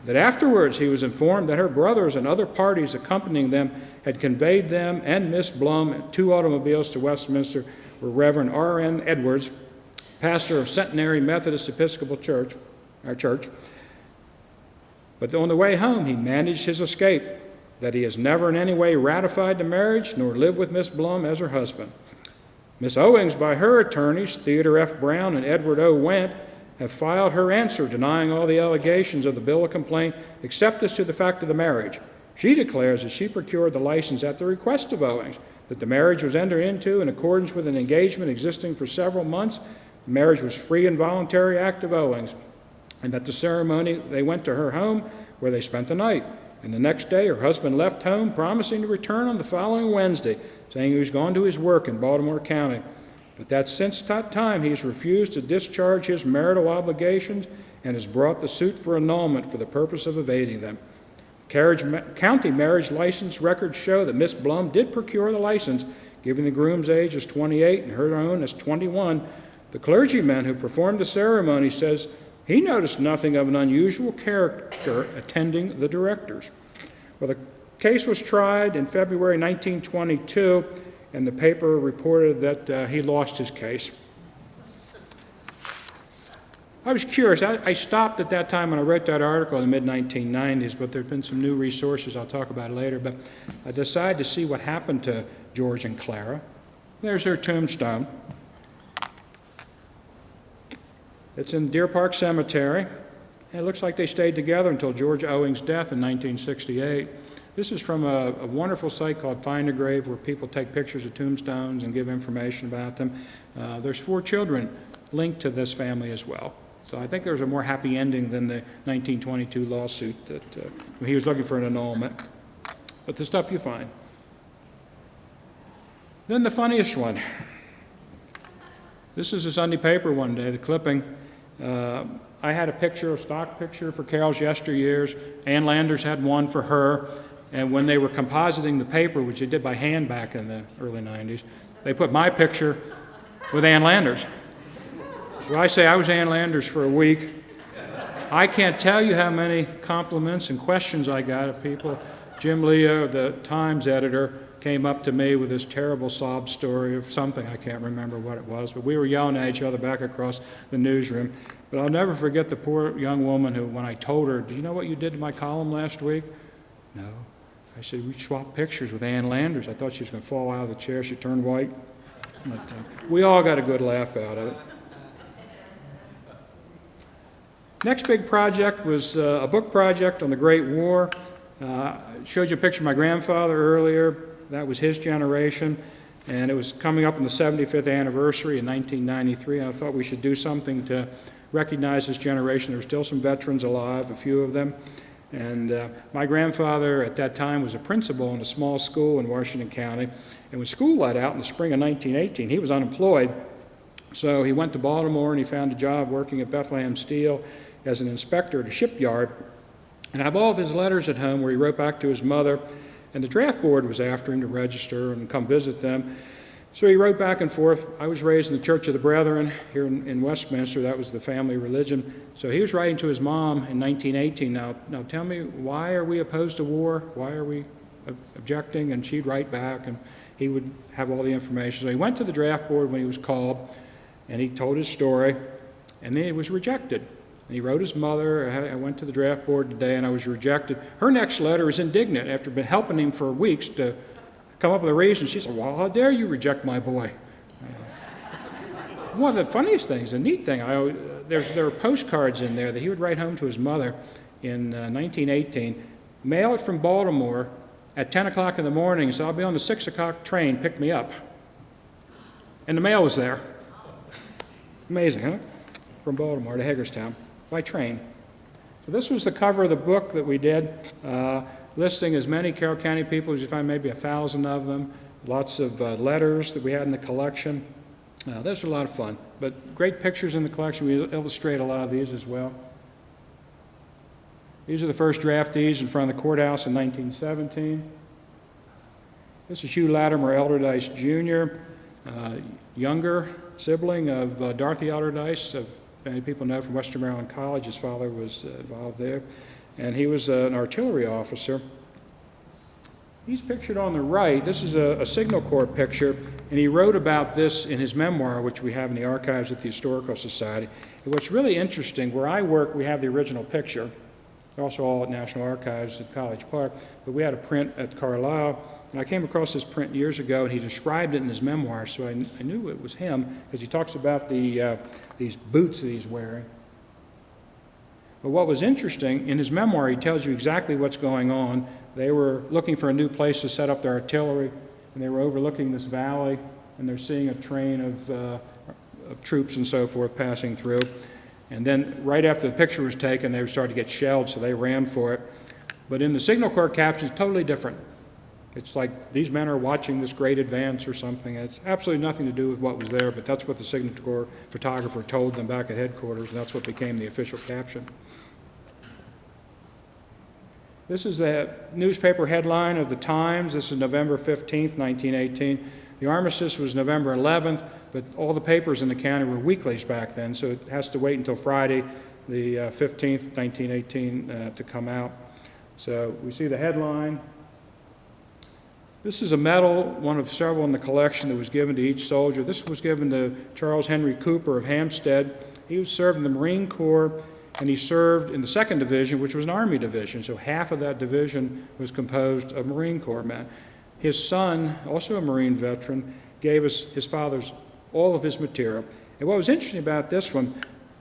that afterwards he was informed that her brothers and other parties accompanying them had conveyed them and Miss Blum in 2 automobiles to Westminster, where Reverend R.N. Edwards, pastor of Centenary Methodist Episcopal Church, our church. But on the way home, he managed his escape, that he has never in any way ratified the marriage nor lived with Miss Blum as her husband. Miss Owings, by her attorneys, Theodore F. Brown and Edward O. Wendt, have filed her answer denying all the allegations of the bill of complaint except as to the fact of the marriage. She declares that she procured the license at the request of Owings, that the marriage was entered into in accordance with an engagement existing for several months. The marriage was free and voluntary act of Owings, and at the ceremony they went to her home where they spent the night. And the next day her husband left home, promising to return on the following Wednesday, saying he was going to his work in Baltimore County. But that since that time he has refused to discharge his marital obligations and has brought the suit for annulment for the purpose of evading them. County marriage license records show that Miss Blum did procure the license, giving the groom's age as 28 and her own as 21. The clergyman who performed the ceremony says he noticed nothing of an unusual character attending the directors. Well, the case was tried in February 1922, and the paper reported that he lost his case. I was curious. I stopped at that time when I wrote that article in the mid-1990s, but there have been some new resources I'll talk about later. But I decided to see what happened to George and Clara. There's their tombstone. It's in Deer Park Cemetery, and it looks like they stayed together until George Owings' death in 1968. This is from a wonderful site called Find a Grave, where people take pictures of tombstones and give information about them. There's 4 children linked to this family as well. So I think there's a more happy ending than the 1922 lawsuit that he was looking for an annulment. But the stuff you find. Then the funniest one. This is a Sunday paper one day, the clipping. I had a picture, a stock picture for Carol's yesteryears. Ann Landers had one for her. And when they were compositing the paper, which they did by hand back in the early 90s, they put my picture with Ann Landers. So I say I was Ann Landers for a week. I can't tell you how many compliments and questions I got of people. Jim Leo, the Times editor, came up to me with this terrible sob story of something. I can't remember what it was, but we were yelling at each other back across the newsroom. But I'll never forget the poor young woman who, when I told her, "Do you know what you did to my column last week?" "No." I said, "We swapped pictures with Ann Landers." I thought she was going to fall out of the chair. She turned white. But, we all got a good laugh out of it. Next big project was a book project on the Great War. Showed you a picture of my grandfather earlier. That was his generation, and it was coming up on the 75th anniversary in 1993, and I thought we should do something to recognize this generation. There were still some veterans alive, a few of them, and my grandfather at that time was a principal in a small school in Washington County, and when school let out in the spring of 1918, he was unemployed, so he went to Baltimore and he found a job working at Bethlehem Steel as an inspector at a shipyard. And I have all of his letters at home where he wrote back to his mother, and the draft board was after him to register and come visit them. So he wrote back and forth. I was raised in the Church of the Brethren here in Westminster. That was the family religion. So he was writing to his mom in 1918, now tell me, why are we opposed to war? Why are we objecting? And she'd write back, and he would have all the information. So he went to the draft board when he was called, and he told his story, and then he was rejected. And he wrote his mother, I went to the draft board today and I was rejected. Her next letter is indignant after been helping him for weeks to come up with a reason. She said, "Well, how dare you reject my boy?" One of the funniest things, the neat thing, there were postcards in there that he would write home to his mother in 1918, mail it from Baltimore at 10 o'clock in the morning, so I'll be on the 6 o'clock train, pick me up. And the mail was there. Amazing, huh? From Baltimore to Hagerstown by train. So this was the cover of the book that we did, listing as many Carroll County people as you find, maybe 1,000 of them, lots of letters that we had in the collection. Those were a lot of fun, but great pictures in the collection. We illustrate a lot of these as well. These are the first draftees in front of the courthouse in 1917. This is Hugh Latimer Elderdice Jr., younger sibling of Dorothy Elderdice, many people know from Western Maryland College. His father was involved there, and he was an artillery officer. He's pictured on the right. This is a Signal Corps picture, and he wrote about this in his memoir, which we have in the archives at the Historical Society. And what's really interesting, where I work, we have the original picture. They're also all at National Archives at College Park, but we had a print at Carlisle, and I came across this print years ago, and he described it in his memoir, so I knew it was him, because he talks about these boots that he's wearing. But what was interesting, in his memoir, he tells you exactly what's going on. They were looking for a new place to set up their artillery, and they were overlooking this valley, and they're seeing a train of troops and so forth passing through. And then right after the picture was taken, they started to get shelled, so they ran for it. But in the Signal Corps caption, it's totally different. It's like these men are watching this great advance or something. It's absolutely nothing to do with what was there, but that's what the Signal Corps photographer told them back at headquarters, and that's what became the official caption. This is the newspaper headline of the Times. This is November 15th, 1918. The armistice was November 11th, but all the papers in the county were weeklies back then, so it has to wait until Friday, the 15th, 1918, to come out. So we see the headline. This is a medal, one of several in the collection that was given to each soldier. This was given to Charles Henry Cooper of Hampstead. He served in the Marine Corps, and he served in the 2nd Division, which was an Army division, so half of that division was composed of Marine Corps men. His son, also a Marine veteran, gave us his father's, all of his material. And what was interesting about this one,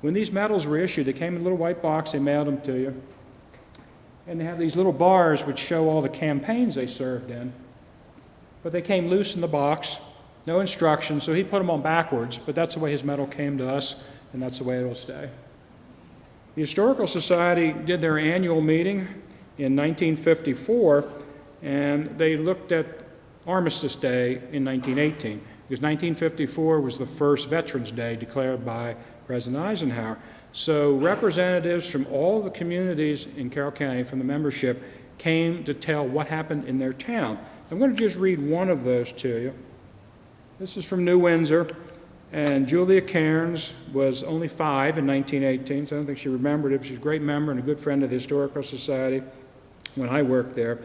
when these medals were issued, they came in a little white box, they mailed them to you, and they have these little bars which show all the campaigns they served in. But they came loose in the box, no instructions, so he put them on backwards, but that's the way his medal came to us, and that's the way it'll stay. The Historical Society did their annual meeting in 1954, and they looked at Armistice Day in 1918. because 1954 was the first Veterans Day declared by President Eisenhower. So representatives from all the communities in Carroll County, from the membership, came to tell what happened in their town. I'm going to just read one of those to you. This is from New Windsor, and Julia Cairns was only 5 in 1918, so I don't think she remembered it, but she's a great member and a good friend of the Historical Society when I worked there.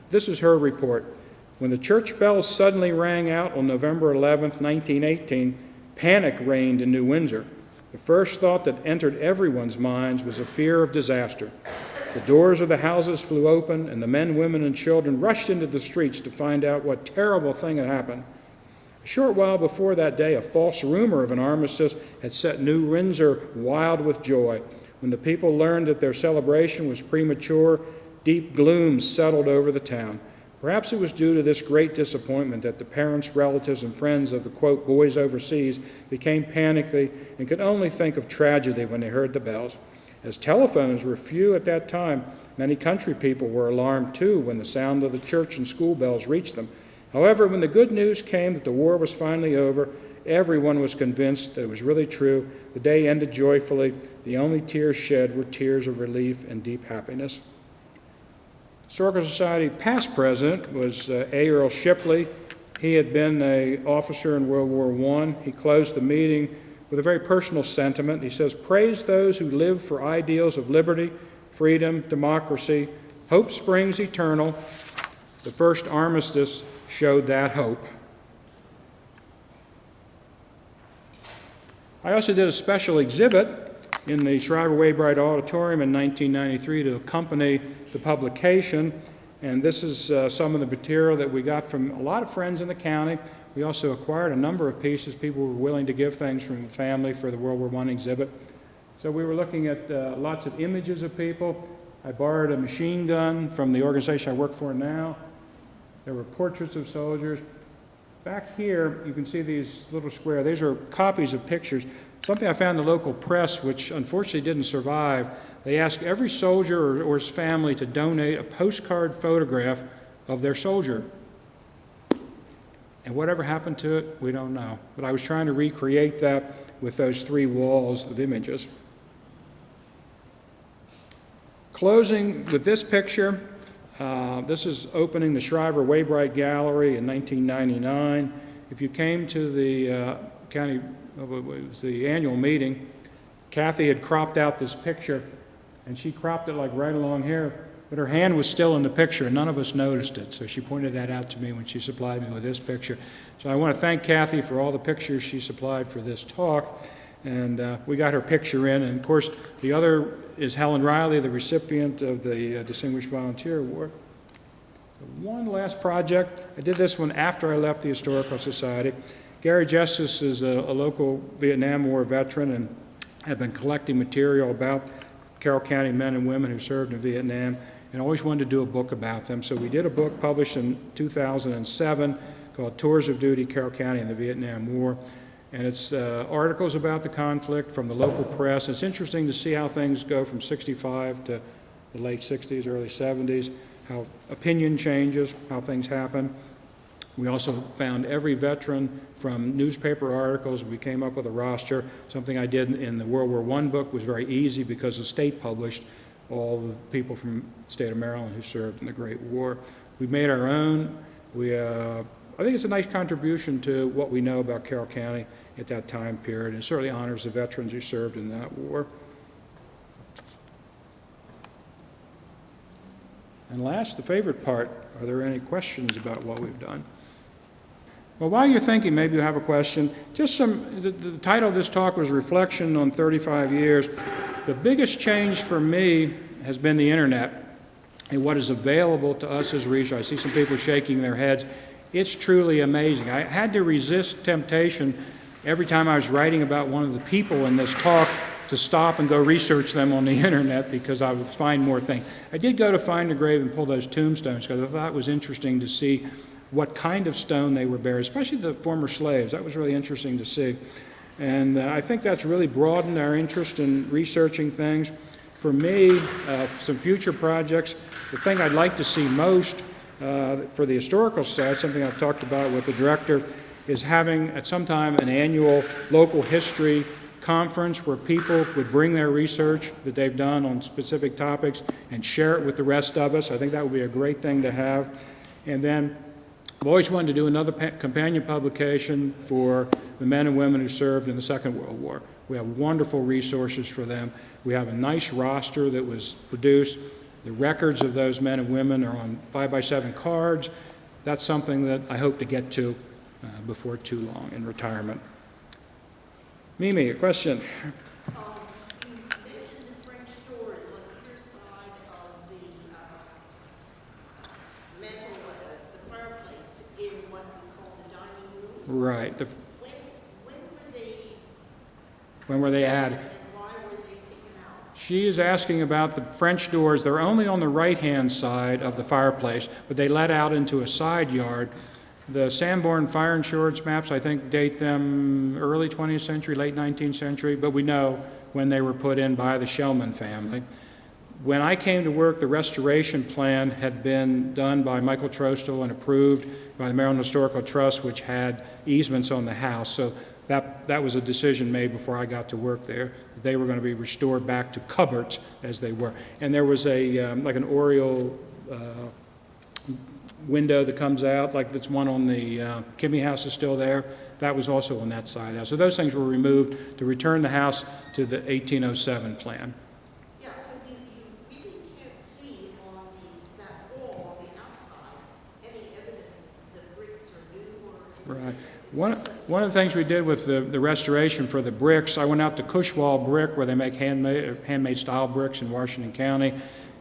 This is her report. When the church bells suddenly rang out on November 11th, 1918, panic reigned in New Windsor. The first thought that entered everyone's minds was a fear of disaster. The doors of the houses flew open, and the men, women, and children rushed into the streets to find out what terrible thing had happened. A short while before that day, a false rumor of an armistice had set New Windsor wild with joy. When the people learned that their celebration was premature, deep gloom settled over the town. Perhaps it was due to this great disappointment that the parents, relatives, and friends of the, quote, boys overseas became panicky and could only think of tragedy when they heard the bells. As telephones were few at that time, many country people were alarmed too when the sound of the church and school bells reached them. However, when the good news came that the war was finally over, everyone was convinced that it was really true. The day ended joyfully. The only tears shed were tears of relief and deep happiness. Historical Society past president was A. Earl Shipley. He had been an officer in World War I. He closed the meeting with a very personal sentiment. He says, "Praise those who live for ideals of liberty, freedom, democracy. Hope springs eternal." The first armistice showed that hope. I also did a special exhibit in the Shriver-Waybright Auditorium in 1993 to accompany the publication, and this is some of the material that we got from a lot of friends in the county. We also acquired a number of pieces. People were willing to give things from the family for the World War I exhibit. So we were looking at lots of images of people. I borrowed a machine gun from the organization I work for now. There were portraits of soldiers. Back here, you can see these little squares. These are copies of pictures. Something I found in the local press, which unfortunately didn't survive. They asked every soldier or his family to donate a postcard photograph of their soldier. And whatever happened to it, we don't know. But I was trying to recreate that with those 3 walls of images. Closing with this picture, this is opening the Shriver-Waybright Gallery in 1999. If you came to the county, it was the annual meeting, Kathy had cropped out this picture, and she cropped it like right along here, but her hand was still in the picture, and none of us noticed it. So she pointed that out to me when she supplied me with this picture. So I want to thank Kathy for all the pictures she supplied for this talk. And we got her picture in. And of course, the other is Helen Riley, the recipient of the Distinguished Volunteer Award. One last project. I did this one after I left the Historical Society. Gary Justice is a local Vietnam War veteran and had been collecting material about Carroll County men and women who served in Vietnam and always wanted to do a book about them. So we did a book published in 2007 called Tours of Duty, Carroll County and the Vietnam War. And it's articles about the conflict from the local press. It's interesting to see how things go from 65 to the late 60s, early 70s, how opinion changes, how things happen. We also found every veteran from newspaper articles. We came up with a roster. Something I did in the World War I book was very easy because the state published all the people from the state of Maryland who served in the Great War. We made our own. I think it's a nice contribution to what we know about Carroll County at that time period, and it certainly honors the veterans who served in that war. And last, the favorite part, are there any questions about what we've done? Well, while you're thinking, maybe you have a question. The title of this talk was Reflection on 35 Years. The biggest change for me has been the internet and what is available to us as researchers. I see some people shaking their heads. It's truly amazing. I had to resist temptation every time I was writing about one of the people in this talk to stop and go research them on the internet because I would find more things. I did go to find the grave and pull those tombstones because I thought it was interesting to see what kind of stone they were buried, especially the former slaves. That was really interesting to see. And I think that's really broadened our interest in researching things. For me, some future projects, the thing I'd like to see most for the Historical Society, something I've talked about with the director, is having at some time an annual local history conference where people would bring their research that they've done on specific topics and share it with the rest of us. I think that would be a great thing to have. And then I've always wanted to do another companion publication for the men and women who served in the Second World War. We have wonderful resources for them. We have a nice roster that was produced. The records of those men and women are on 5x7 cards. That's something that I hope to get to before too long in retirement. Mimi, a question? You mentioned the French doors on either side of the the fireplace in what we call the dining room. Right. When were they added? and why were they taken out? She is asking about the French doors. They're only on the right-hand side of the fireplace, but they let out into a side yard. The Sanborn fire insurance maps, I think, date them early 20th century, late 19th century, but we know when they were put in by the Shellman family. When I came to work, the restoration plan had been done by Michael Trostel and approved by the Maryland Historical Trust, which had easements on the house. So that was a decision made before I got to work there. They were going to be restored back to cupboards as they were. And there was a like an oriel window that comes out, like this one on the Kimmy house is still there. That was also on that side house. So those things were removed to return the house to the 1807 plan. Yeah, because you really can't see on that wall on the outside any evidence that bricks are new or anything. Right. One of the things we did with the restoration for the bricks, I went out to Cushwall Brick, where they make handmade style bricks in Washington County,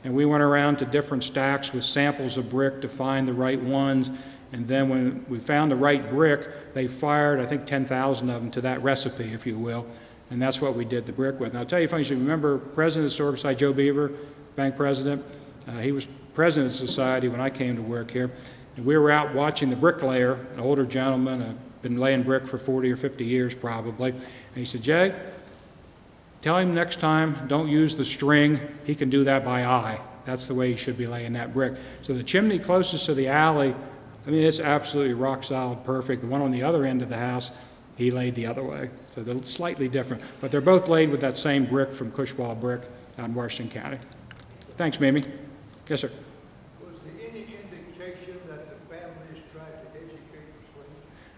and we went around to different stacks with samples of brick to find the right ones. And then when we found the right brick, they fired, I think, 10,000 of them to that recipe, if you will. And that's what we did the brick with. And I'll tell you funny, you remember President of the Historical Society, Joe Beaver, bank president? He was president of the society when I came to work here. And we were out watching the bricklayer, an older gentleman, been laying brick for 40 or 50 years probably. And he said, Jay, tell him next time, don't use the string. He can do that by eye. That's the way he should be laying that brick. So the chimney closest to the alley, I mean, it's absolutely rock solid, perfect. The one on the other end of the house, he laid the other way. So they're slightly different. But they're both laid with that same brick from Cushwall Brick out in Washington County. Thanks, Mimi. Yes, sir. Was there any indication that the families tried to educate the slaves?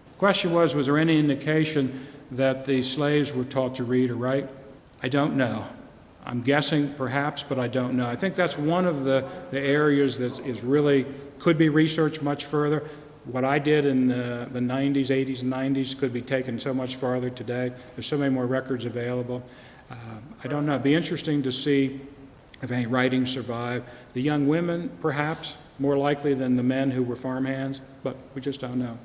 The question was there any indication that the slaves were taught to read or write? I don't know. I'm guessing perhaps, but I don't know. I think that's one of the areas that is really, could be researched much further. What I did in the 90s, 80s, and 90s could be taken so much farther today. There's so many more records available. I don't know. It'd be interesting to see if any writings survive. The young women, perhaps, more likely than the men who were farmhands, but we just don't know.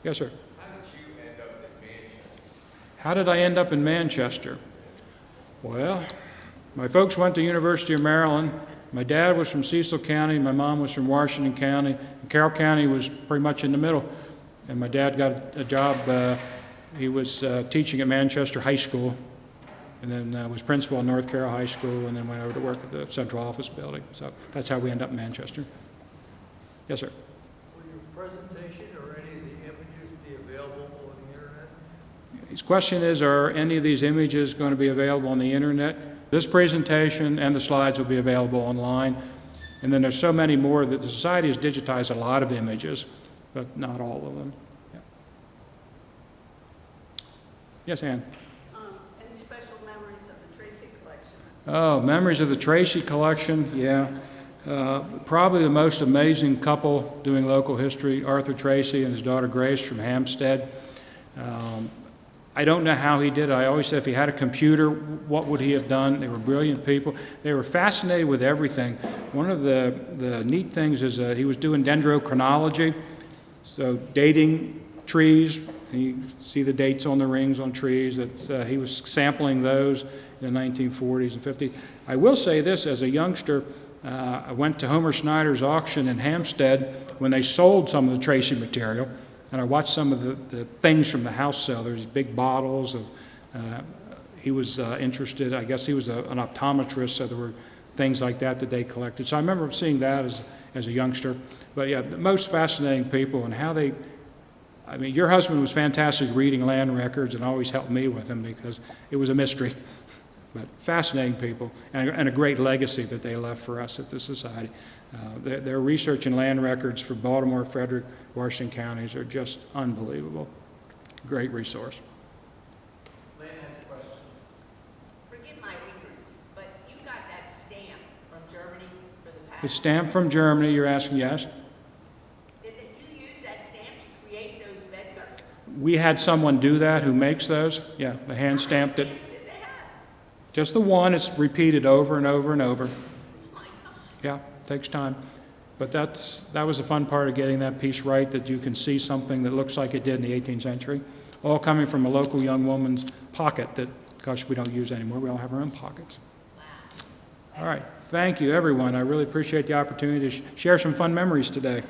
Yes, sir. How did you end up in Manchester? How did I end up in Manchester? Well, my folks went to University of Maryland. My dad was from Cecil County, my mom was from Washington County, and Carroll County was pretty much in the middle. And my dad got a job, he was teaching at Manchester High School, and then was principal at North Carroll High School, and then went over to work at the central office building. So that's how we ended up in Manchester. Yes, sir. Will your presentation or any of the images be available on the internet? His question is, are any of these images going to be available on the internet? This presentation and the slides will be available online. And then there's so many more that the Society has digitized a lot of images, but not all of them. Yeah. Yes, Ann? Any special memories of the Tracy collection? Oh, memories of the Tracy collection, yeah. Probably the most amazing couple doing local history, Arthur Tracy and his daughter Grace from Hampstead. I don't know how he did it. I always said if he had a computer, what would he have done? They were brilliant people. They were fascinated with everything. One of the neat things is he was doing dendrochronology, so dating trees. You see the dates on the rings on trees. He was sampling those in the 1940s and 50s. I will say this, as a youngster, I went to Homer Snyder's auction in Hampstead when they sold some of the Tracy material. And I watched some of the things from the house sale. There's big bottles of, he was interested, I guess he was an optometrist, so there were things like that they collected. So I remember seeing that as a youngster. But yeah, the most fascinating people and how they I mean, your husband was fantastic reading land records and always helped me with them because it was a mystery. But fascinating people, and a great legacy that they left for us at the Society. Their research in land records for Baltimore, Frederick, Washington counties are just unbelievable. Great resource. Lynn has a question. Forgive my ignorance, but you got that stamp from Germany for the past. The stamp from Germany, you're asking, yes? Did you use that stamp to create those bed covers? We had someone do that who makes those. Yeah, the hand stamped it. How many stamps did they have? Just the one, it's repeated over and over and over. Oh my God. Yeah, takes time. But that was the fun part of getting that piece right, that you can see something that looks like it did in the 18th century, all coming from a local young woman's pocket that, gosh, we don't use anymore. We all have our own pockets. Wow. All right, thank you, everyone. I really appreciate the opportunity to share some fun memories today.